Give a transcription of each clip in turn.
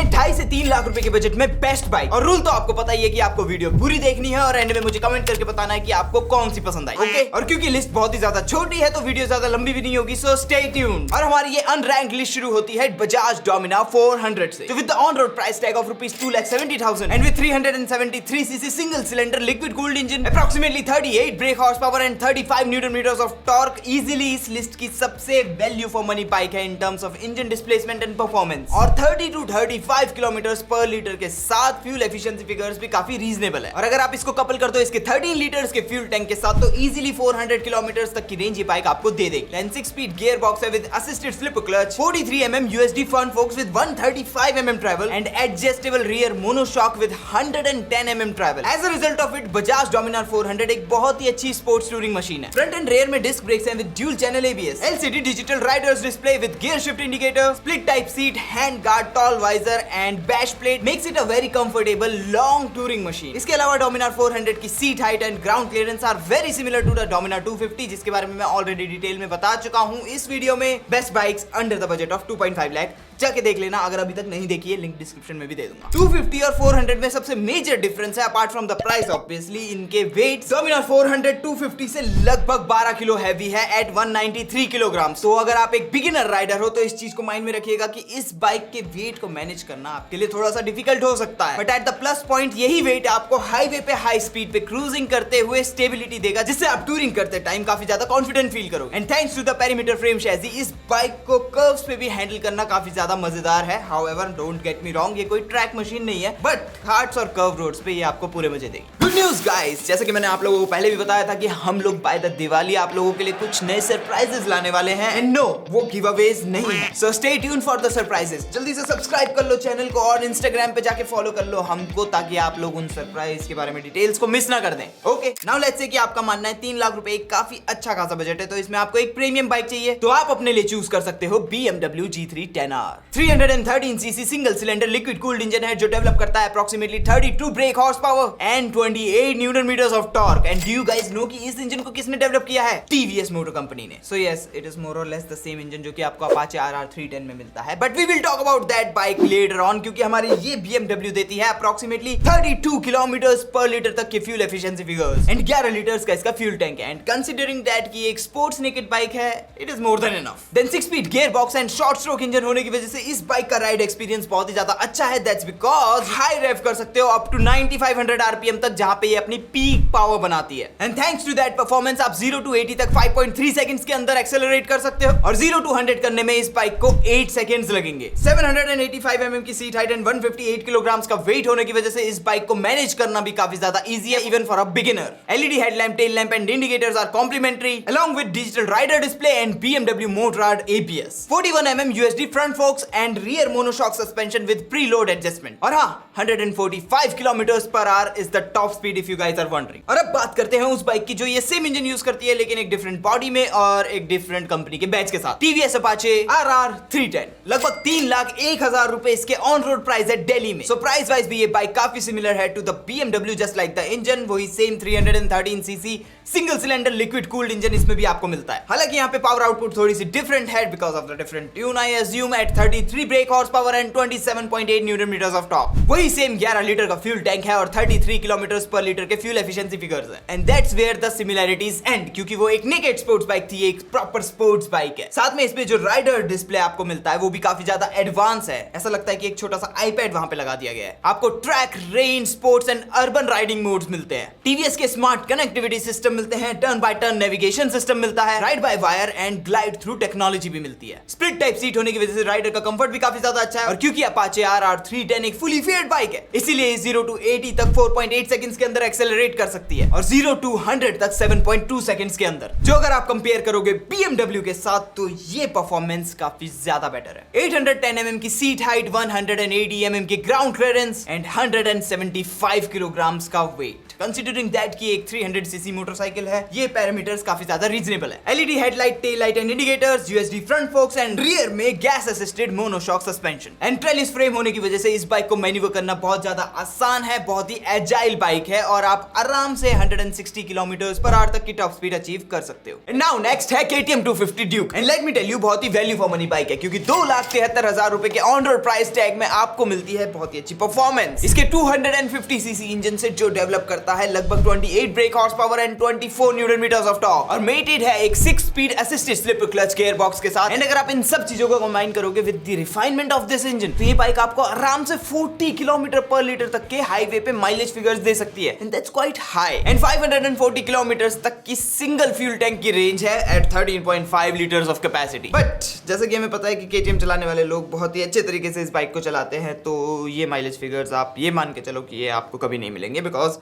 हैं 2.5 से 3 लाख रुपए के बजट में बेस्ट बाइक। और रूल तो आपको पता ही है कि आपको वीडियो पूरी देखनी है और एंड में मुझे कमेंट करके बताना है कि आपको कौन सी पसंद आई। ओके, और क्योंकि लिस्ट बहुत ही ज्यादा छोटी है तो वीडियो ज्यादा लंबी भी नहीं होगी, सो स्टे ट्यून्ड। और हमारी ये अनरैंक्ड लिस्ट शुरू होती है बजाज डोमिना 400 से, with the on road price tag of ₹2,70,000 and with 373 CC single cylinder liquid cooled engine, approximately 38 brake horse power and 35 newton metres of torque. Easily इस list की सबसे वैल्यू फॉर मनी बाइक है in terms of engine displacement and performance. और 30 to 35 kilometre पर litre के साथ fuel efficiency figures भी काफी रीजनेबल है। और अगर आप इसको कपल कर दो इसके 13 लीटर्स के फ्यूल टैंक के साथ तो इजीली 400 किलोमीटर तक की रेंज ये बाइक आपको दे देगी। 6 स्पीड गियर बॉक्स है with assisted slip clutch, 43 mm USD front forks with 135 mm travel and adjustable rear monoshock with 110 mm travel. As a result of it Bajaj Dominar 400 एक बहुत ही अच्छी स्पोर्ट्स टूरिंग मशीन है। Front and rear में disc brakes हैं with dual channel ABS, LCD digital riders display with gear shift indicator, split type seat, hand guard, toll visor and bash plate makes it a very comfortable long touring machine. इसके अलावा Dominar 400 की seat height and ground clearance are very similar to the Dominar 250, जिसके बारे में मैं already detail में बता चुका हूं इस वीडियो में। Best bikes under the budget of 2.5 lakh जाके देख लेना अगर अभी तक नहीं देखी है, लिंक डिस्क्रिप्शन में भी दे दूंगा। 250 और 400 में सबसे मेजर डिफरेंस है apart from the price obviously इनके वेट। डोमिनार 400 250 से लगभग 12 किलो हैवी है एट 193 किलोग्राम। तो अगर आप एक बिगिनर राइडर हो तो इस चीज को माइंड में रखिएगा कि इस बाइक के वेट को मैनेज करना आपके लिए थोड़ा सा डिफिकल्ट हो सकता है, but at the plus point यही वेट आपको हाईवे पे हाई स्पीड पे क्रूजिंग करते हुए स्टेबिलिटी देगा, जिससे आप टूरिंग करते टाइम काफी ज्यादा कॉन्फिडेंट फील करोगे। And thanks to the perimeter frame chassis इस बाइक को कर्व्स पे भी हैंडल करना काफी ज्यादा मजेदार है। However, don't get me wrong, ये कोई ट्रैक मशीन नहीं है, बट घाट्स और कर्व रोड्स पे ये आपको पूरे मजे देगी। गुड न्यूज गाइस, जैसे कि मैंने आप लोगों को पहले भी बताया था कि हम लोग बाय द दिवाली आप लोगों के लिए कुछ नए सरप्राइजेस लाने वाले हैं। एंड नो, वो गिव अवेज नहीं है, so stay tune for the surprises. जल्दी से सब्सक्राइब कर लो चैनल को और इंस्टाग्राम पे जाके फॉलो कर लो हमको, ताकि आप लोग उन सरप्राइज के बारे में डिटेल्स को मिस ना कर दें। ओके, नाउ लेट्स से कि आपका मानना है 3 लाख रुपए एक काफी अच्छा खासा बजट है, तो इसमें आपको एक प्रीमियम बाइक चाहिए तो आप अपने लिए चूज कर सकते हो BMW G3 10R। 313 CC single cylinder liquid cooled engine है जो डेवलप करता है approximately 32 brake horse power and 28 newton metres of torque. And do you guys know कि इस इंजन को किसने डेवलप किया है? TVS मोटर कंपनी ने। सो यस, इट इज मोर और लेस द सेम इंजन जो कि आपको Apache RR 310 में मिलता है, but we will talk about that bike later on, क्योंकि हमारी ये BMW देती है अप्रॉक्सिमेटली 32 किलोमीटर्स पर लीटर तक के fuel efficiency figures and 11 litres का इसका फ्यूल टैंक है। एंड कंसीडरिंग दैट कि एक स्पोर्ट्स नेकेड बाइक है, it is more than enough. Then 6 speed gear box and short stroke engine होने की वजह से इस बाइक का राइड एक्सपीरियंस बहुत ही ज्यादा अच्छा है। दैट्स बिकॉज हाई रेव कर सकते हो अप टू 9500 आरपीएम तक, जहां पे ये अपनी पीक पावर बनाती है। And thanks to that performance आप 0 to 80 तक 5.3 सेकंड्स के अंदर एक्सेलरेट कर सकते हो, और 0 to 100 करने में इस बाइक को 8 सेकंड्स लगेंगे। 785 mm की सीट हाइट एंड 158 किलोग्राम्स का वेट होने की वजह से इस बाइक को मैनेज करना भी काफी ज्यादा इजी है, even for a beginner. LED headlamp, tail lamp and indicators are complimentary along with digital rider display and BMW Motorrad ABS, 41 mm USD front forks and rear monoshock suspension with preload adjustment। और हाँ, 145 kilometres per hour is the top speed if you guys are wondering. और अब बात करते हैं उस bike की जो ये सेम इंजन यूज करती है लेकिन एक डिफरेंट बॉडी में और एक डिफरेंट कंपनी के बैच के साथ। TVS Apache RR 310 लगभग 3,01,000 रुपए इसके ऑन रोड प्राइस है दिल्ली में। सो प्राइस वाइज भी ये बाइक काफी सिमिलर है to the BMW, just like the engine वही same 313 CC single cylinder liquid cooled engine इसमें भी आपको मिलता है। हालांकि यहाँ पे पावर आउटपुट थोड़ी सी डिफरेंट है because of the different tune I assume at 33 brake horse power and 27.8 newton metres of torque. वही सेम 11 लीटर का फ्यूल टैंक है और 33 किलोमीटर्स पर लीटर के फ्यूल एफिशिएंसी फिगर्स हैं। And that's where the similarities end, क्योंकि वो एक naked sports bike थी, एक प्रॉपर स्पोर्ट्स बाइक है। साथ में इसमें जो राइडर डिस्प्ले आपको मिलता है वो भी काफी ज्यादा एडवांस है, ऐसा लगता है कि एक छोटा सा iPad वहां पे लगा दिया गया है। आपको track, range, sports and urban riding modes मिलते हैं। TVS के स्मार्ट कनेक्टिविटी सिस्टम मिलते हैं, turn by turn navigation system मिलता है, ride by wire and glide through technology भी मिलती है। स्प्लिट टाइप सीट होने की वजह से राइडर का कंफर्ट भी काफी ज्यादा अच्छा है, और क्योंकि Apache RR 310 एक फुली फेयर्ड बाइक है इसीलिए 0 to 80 तक 4.8 सेकंड्स के अंदर एक्सेलरेट कर सकती है और 0 to 100 तक 7.2 सेकंड्स के अंदर। जो अगर आप कंपेयर करोगे BMW के साथ तो ये परफॉर्मेंस काफी ज्यादा बेटर है। 810 mm की सीट हाइट, 180 mm की ग्राउंड क्लियरेंस एंड 175 किलोग्राम्स का वेट। कंसीडरिंग दैट कि एक 300 सीसी मोटरसाइकिल है, ये पैरामीटर्स काफी ज्यादा रीजनेबल है। LED headlight, tail light and indicators, USD front forks and rear में gas assisted monoshock suspension and trellis frame होने की वजह से इस बाइक को मैन्यूवर करना बहुत ज्यादा आसान है, बहुत ही एजाइल बाइक है और आप आराम से 160 किलोमीटर पर आवर तक की टॉप स्पीड अचीव कर सकते हो। नाउ नेक्स्ट है KTM 250 Duke and let me tell you बहुत ही वैल्यू फॉर मनी बाइक है, क्योंकि 2,73,000 रुपए के ऑन रोड प्राइस टैग में आपको मिलती है बहुत ही अच्छी परफॉर्मेंस। इसके 250 सीसी इंजन से जो डेवलप करता है लगभग 28 brake horse power and 24 newton metres of torque और मेटेड है एक 6 speed assisted slip clutch gear box के साथ। एंड अगर आप इन सब चीजों को कंबाइन करोगे with the refinement of this engine तो ये बाइक आपको आराम से 40 किलोमीटर पर लीटर तक के हाईवे पे माइलेज फिगर्स दे सकती है and that's quite high. And 540 kilometre तक की सिंगल फ्यूल टैंक की रेंज है at 13.5 litres of capacity. But जैसे कि हमें पता है कि KTM चलाने वाले लोग बहुत ही अच्छे तरीके से इस बाइक को चलाते हैं, तो ये माइलेज फिगर्स आप ये मान के चलो कि ये आपको कभी नहीं मिलेंगे, बिकॉज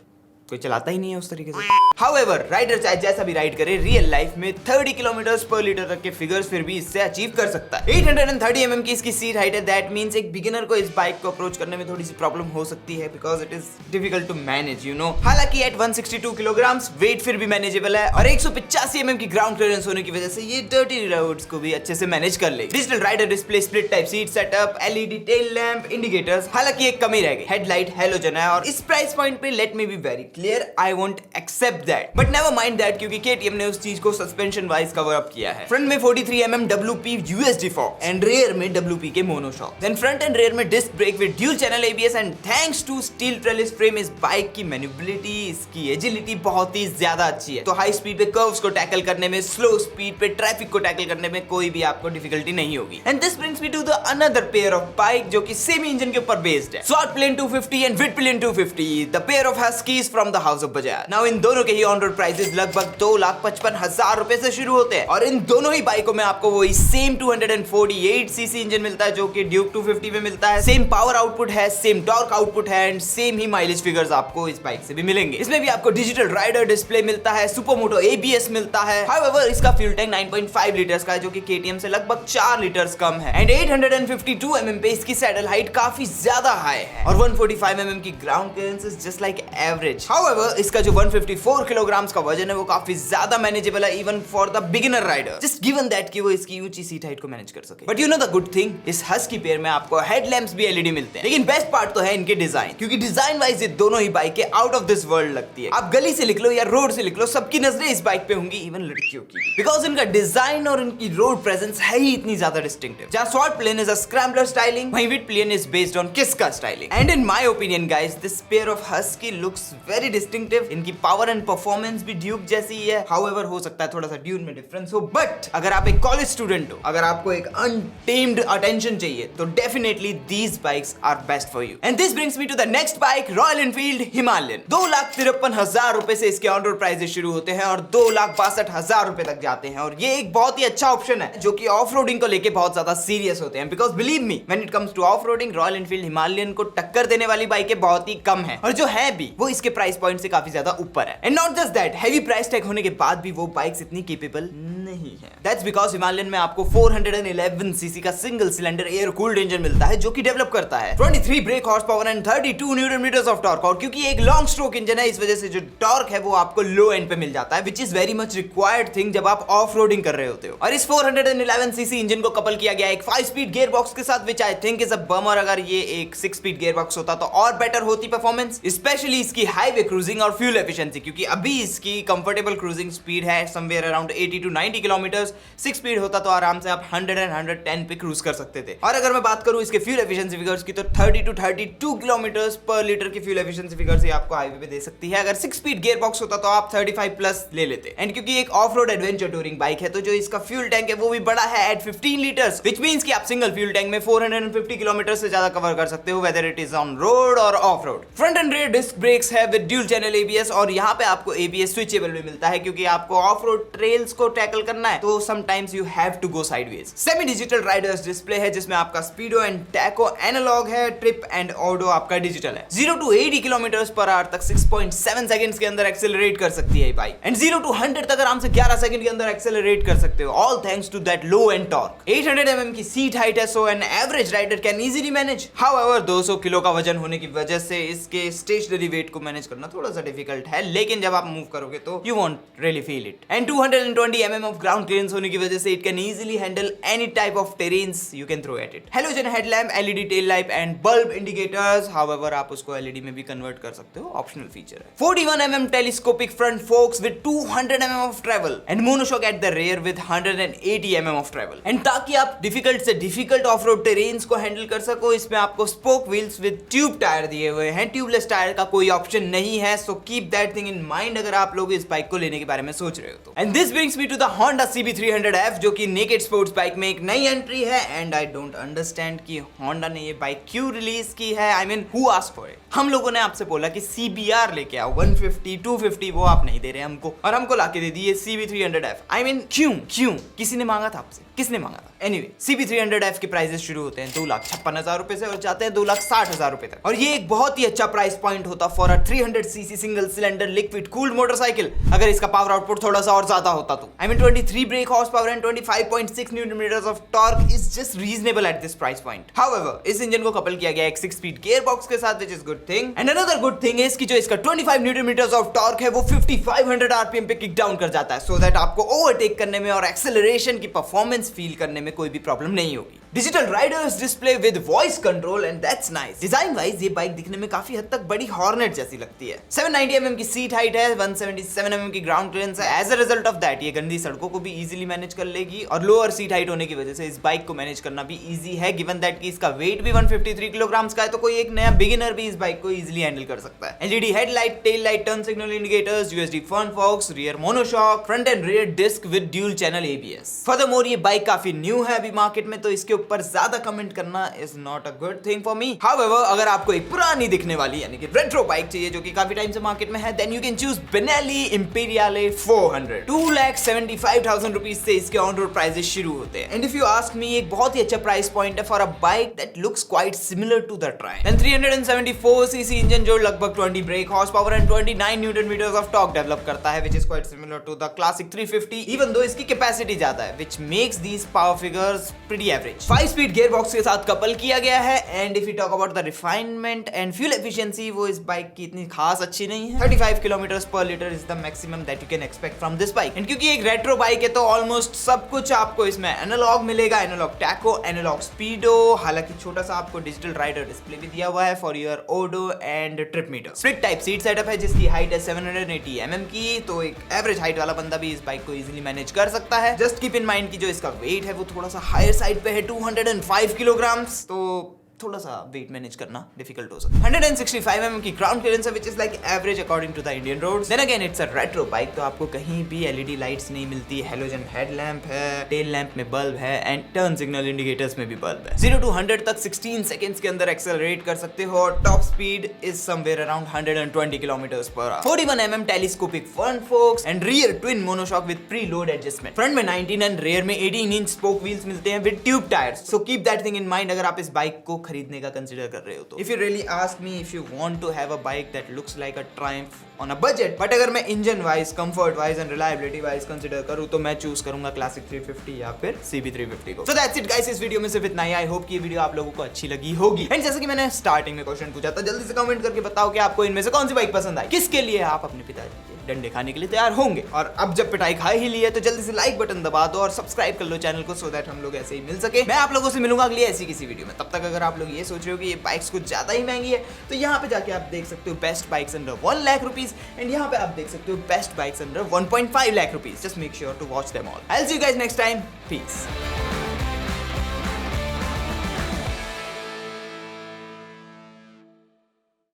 कोई चलाता ही नहीं है उस तरीके से। However, राइडर चाहे जैसा भी राइड करे, रियल लाइफ में 30 किलोमीटर पर लीटर तक के फिगर्स फिर भी इससे अचीव कर सकता है। 830 mm की इसकी सीट हाइट है, दैट मींस एक बिगिनर को इस बाइक को अप्रोच करने में थोड़ी सी प्रॉब्लम हो सकती है because it is difficult to manage, you know. हालांकि एट 162 किलोग्राम वेट फिर भी मैनेजेबल है और 185 mm की ग्राउंड क्लियरेंस होने की वजह से ये डर्टी रोड्स को भी अच्छे से मैनेज कर ले। Digital rider display, split type seat setup, LED tail lamp, indicators, हालांकि एक कमी रह गई, हेडलाइट हैलोजन है और इस प्राइस पॉइंट पे let me be very clear, I won't accept that, but never mind that, क्योंकि KTM ने उस चीज को सस्पेंशन वाइज कवर अप किया है। फ्रंट में 43 mm WP USD fork and rear में WP के monoshock, then front and rear में disc brake with dual channel ABS and thanks to steel trellis frame इस बाइक की मैन्युबिलिटी, इसकी agility बहुत ही ज्यादा अच्छी है। तो हाई स्पीड पे कर्व्स को टैकल करने में, स्लो स्पीड पे ट्रैफिक को टैकल करने में कोई भी आपको डिफिकल्टी नहीं होगी। And this brings me to the another pair of bike जो कि सेम इंजन के ऊपर बेस्ड है, Svartpilen 250 and Vitpilen 250, the pair of Huskies from the house of Bajaj. Now इन दोनों के ही ऑन रोड प्राइसेस लगभग 2,55,000 रुपए से शुरू होते हैं और इन दोनों ही बाइकों में आपको वही सेम 248 सीसी इंजन मिलता है जो कि ड्यूक 250 में मिलता है। सेम पावर आउटपुट है, सेम टॉर्क आउटपुट है and same he mileage figures आपको इस बाइक से भी मिलेंगे। इसमें भी आपको डिजिटल राइडर डिस्प्ले मिलता है, सुपरमोटो ABS मिलता है। हाउएवर इसका फ्यूल टैंक 9.5 लीटर्स का है जो कि KTM से लगभग 4 लीटर्स कम है एंड 852 mm पे इसकी सैडल हाइट काफी ज्यादा हाई है और 145 mm की ground clearance is just like average. However इसका जो 154 किलोग्राम का वजन है वो काफी ज्यादा मैनेजेबल है even for the beginner rider, just given that कि वो इसकी ऊंची सीट हाइट को मैनेज कर सके। But you know the good thing, इस हस्की पेयर में आपको हेडलैम्प्स भी LED मिलते हैं, लेकिन बेस्ट पार्ट तो है इनके डिजाइन, क्योंकि डिजाइन वाइज ये दोनों ही बाइकें आउट ऑफ दिस वर्ल्ड लगती है। आप गली से निकलो या रोड से निकलो, सबकी नजरें इस बाइक पे होंगी, इवन लड़कियों की, बिकॉज इनका डिजाइन और इनकी रोड प्रेजेंस है ही इतनी ज्यादा डिस्टिंक्टिव। जहां Svartpilen is a scrambler styling, वहीं Vitpilen is based on Kiska styling. And in my opinion guys, this pair of Husky looks very distinctive. इनकी पावर एंड परफॉर्मेंस भी Duke जैसी ही है, हाउएवर हो सकता है थोड़ा सा ड्यूक में डिफरेंस हो, बट अगर आप एक कॉलेज स्टूडेंट हो, अगर आपको एक अनटेम्ड अटेंशन चाहिए तो definitely these bikes are best for you. And this brings me to the next bike, Royal Enfield Himalayan. 2,53,000 रुपए से इसके ऑन रोड प्राइसेस शुरू होते हैं और 2,62,000 रुपए तक जाते हैं और ये एक बहुत ही अच्छा ऑप्शन है जो कि ऑफ रोडिंग को लेके बहुत ज्यादा सीरियस होते हैं, because believe me when it comes two off roading, royal Enfield Himalayan को टक्कर देने वाली बाइकें बहुत ही कम है और जो है भी वो इसके प्राइस पॉइंट से काफी ज्यादा ऊपर है। And not just that, heavy price tag होने के बाद भी वो बाइक्स इतनी केपेबल नहीं है। दैट्स बिकॉज हिमालयन में आपको 411 सीसी का single cylinder air cooled engine मिलता है जो कि डेवलप करता है 23 break horse power and 32 Newton metres of torque. और क्योंकि एक लॉन्ग स्ट्रोक इंजन है, इस वजह से जो टॉर्क है वो आपको लो एंड पे मिल जाता है, which is very much required thing जब आप ऑफ रोडिंग कर रहे होते हो। और इस 411 सीसी इंजन को कपल किया गया एक 5 स्पीड गियर बॉक्स के साथ, which I think is a bummer. अगर ये एक 6 स्पीड गियर बॉक्स होता तो और बेटर होती परफॉर्मेंस, स्पेशली इसकी हाईवे क्रूजिंग और फ्यूल एफिशिएंसी, क्योंकि अभी इसकी कंफर्टेबल क्रूजिंग स्पीड है somewhere around 80 to 90 kilometre. 6 speed होता तो आराम से आप 100 and 110 पे क्रूज कर सकते थे। और अगर मैं बात करूं इसके फ्यूल एफिशिएंसी फिगर्स की तो 30 to 32 किलोमीटर पर लीटर की फ्यूल एफिशिएंसी फिगर्स ये आपको हाईवे पे दे सकती है। अगर 6 स्पीड गियर बॉक्स होता तो आप 35 प्लस ले लेते। एंड क्योंकि एक of road adventure touring bike है तो जो इसका फ्यूल टैंक है वो भी बड़ा है एट 15 लीटर्स, विच मींस कि आप सिंगल फ्यूल टैंक में 450 किलोमीटर से ज्यादा कवर कर सकते हो, whether it is on road or off road. Front and rear disc brakes है विद ड्यूल चैनल ABS और यहाँ पे आपको ABS स्विचेबल भी मिलता है, क्योंकि आपको ऑफ रोड ट्रेल्स को टैकल करना है तो sometimes you have to go sideways. Semi digital riders display है जिसमें आपका स्पीडो एंड टैको एनालॉग है, ट्रिप एंड ऑडो आपका डिजिटल है। 0 to 80 km/h तक 6.7 सेकंड्स के अंदर एक्सेलरेट कर सकती है बाइक एंड 0 to 100 तक आराम से 11 सेकंड के अंदर एक्सेलरेट कर सकते हो, all thanks to that low end torque. 800 mm की सीट हाइट है, so an average rider can easily manage. However 200 kilo का वजन होने की वजह से इसके स्टेशनरी वेट को मैनेज करना थोड़ा सा डिफिकल्ट है, लेकिन जब आप मूव करोगे तो you won't really feel it. And 220 mm of ground clearance होने की वजह से it can easily handle any type of terrains you can throw at it. Halogen headlamp, LED tail light and bulb indicators, however आप उसको LED में भी convert कर सकते हो, ऑप्शनल फीचर है। 41 mm telescopic front forks with 200 mm of travel and monoshock at the rear with 180 mm of travel. And ताकि आप डिफिकल्ट से डिफिकल्ट ऑफ रोड टेरेन्स को हैंडल कर सको, इसमें आपको spoke wheels with tube tyre दिए हुए हैं, ट्यूबलेस टायर का कोई ऑप्शन नहीं है, so keep that thing in mind अगर आप लोग इस बाइक को लेने के बारे में सोच रहे हो तो। And this brings me to the Honda CB300F जो कि नेकेड स्पोर्ट्स बाइक में एक नई एंट्री है एंड आई डोंट अंडरस्टैंड कि Honda ने ये बाइक क्यों रिलीज की है। I mean who asked for it? हम लोगों ने आपसे बोला कि CBR लेके आओ 150 250, वो आप नहीं दे रहे हमको, और हमको लाके दे दी ये CB300F। आई मीन क्यों किसी ने मांगा था आपसे? किसने मांगा था? एनीवे CB300F के प्राइसेस शुरू होते हैं 2,56,000 रुपए से और जाते हैं 2,60,000 रुपए तक, और ये एक बहुत ही अच्छा प्राइस पॉइंट होता for a 300cc single cylinder liquid cooled motorcycle, अगर इसका पावर आउटपुट थोड़ा सा और ज्यादा होता तो। I mean 23 break horse power and 25.6 Newton of torque is just reasonable at this price point. However इस इंजन को कपल किया गया एक 6-स्पीड गियर बॉक्स के साथ, which is good thing. And another good thing is कि जो इसका 25 न्यूटन ऑफ टॉर्क है वो 5500 आरपीएम पे किक डाउन कर जाता है, सो दैट आपको ओवरटेक करने में और एक्सेलरेशन की परफॉर्मेंस फील करने में कोई भी प्रॉब्लम नहीं होगी। Digital riders display with voice control and that's nice. Design wise ये बाइक दिखने में काफी हद तक बड़ी हॉर्नेट जैसी लगती है। 790 mm की सीट हाइट है, 177 mm की ग्राउंड क्लियरेंस है। As a result of that ये गंदी सड़कों को भी इजीली मैनेज कर लेगी, और लोअर सीट हाइट होने की वजह से इस बाइक को मैनेज करना भी इजी है, गिवन दैट कि इसका वेट भी 153 किलोग्राम्स का है, तो कोई एक नया बिगिनर भी इस बाइक को इजीली हैंडल कर सकता है। LED headlight, tail light, turn signal indicators, USD front forks, rear monoshock, front and rear disc with dual channel ABS. Furthermore ये बाइक काफी न्यू है अभी मार्केट में, तो इसके ऊपर ज्यादा कमेंट करना is not a good thing for me. However अगर आपको एक पुरानी दिखने वाली यानी कि रेट्रो बाइक चाहिए जो कि काफी टाइम से मार्केट में है, then you can choose Benelli Imperiale 400। 2,75,000 rupees से इसके ऑन रोड प्राइसेस शुरू होते हैं। And if you ask me, एक बहुत ही अच्छा प्राइस पॉइंट है for a bike that looks quite similar to the Triumph. And 374cc engine जो लगभग 20 brake horse power and 29 newton metres of torque develop करता है, which is quite similar to the classic 350, even though इसकी capacity ज्यादा है, which makes these power figures pretty average. Five speed gear box के साथ couple किया गया है। And if you talk about the refinement and fuel efficiency, वो इस बाइक की इतनी खास अच्छी नहीं है। 35 kilometres per litre is the maximum that you can expect from this bike. And क्योंकि एक रेट्रो बाइक है तो ऑलमोस्ट सब कुछ आपको इसमें एनालॉग मिलेगा, एनालॉग टैको, एनालॉग स्पीडो, हालांकि छोटा सा आपको डिजिटल राइडर डिस्प्ले भी दिया हुआ है for your odo and trip meter. Split type seat setup है जिसकी हाइट है 780 mm की, तो एक एवरेज हाइट वाला बंदा भी इस बाइक को इजीली मैनेज कर सकता है। जस्ट कीप इन माइंड कि जो इसका वेट है वो थोड़ा सा हायर साइड पे है, 205 किलोग्राम्स, तो थोड़ा सा वेट मैनेज करना डिफिकल्ट हो सकता है। 165 mm की ग्राउंड क्लियरेंस है, which is like average according to the Indian roads. Then again it's a retro bike, तो आपको कहीं भी एलईडी लाइट्स नहीं मिलती, हेलोजन हेडलैम्प है, टेल लैंप में बल्ब है एंड टर्न सिग्नल इंडिकेटर्स में भी बल्ब है। 0 to 100 तक 16 सेकंड्स के अंदर एक्सेलरेट कर सकते हो, और top speed is somewhere around 120 km/h। 41 mm telescopic front forks and rear twin monoshock with pre load adjustment. Front में 19 एंड रियर में 18 इंच स्पोक व्हील्स मिलते हैं with tube tyres, so keep that thing in mind अगर आप इस bike को खरीदने का कंसीडर कर रहे हो तो। If you really ask me, if you want to have a bike that looks like a Triumph on a budget, but अगर मैं engine wise, comfort wise and reliability wise consider करूं तो मैं चूज करूंगा क्लासिक 350 या फिर CB350 को। So that's it guys, इस वीडियो में सिर्फ इतना ही। आई होप कि ये वीडियो आप लोगों को अच्छी लगी होगी। एंड जैसे कि मैंने स्टार्टिंग में क्वेश्चन पूछा था, जल्दी से कमेंट करके बताओ कि आपको इनमें से कौन सी बाइक पसंद आई, किसके लिए आप अपने पिताजी के डंडे खाने के लिए तैयार होंगे। और अब जब पिटाई खा ही ली है तो जल्दी से लाइक बटन दबा दो और सब्सक्राइब कर लो चैनल को, सो दैट हम लोग ऐसे ही मिल सके। मैं आप लोगों से मिलूंगा अगली ऐसी किसी वीडियो में। तब तक अगर आप लोग ये सोच रहे हो कि ये बाइक्स कुछ ज्यादा ही महंगी है, तो यहाँ पे जाके आप देख सकते हो best bikes under 1 lakh rupees, and यहाँ पे आप देख सकते हो best bikes under 1.5 lakh rupees. Just make sure to watch them all. I will see you guys next time. Piece.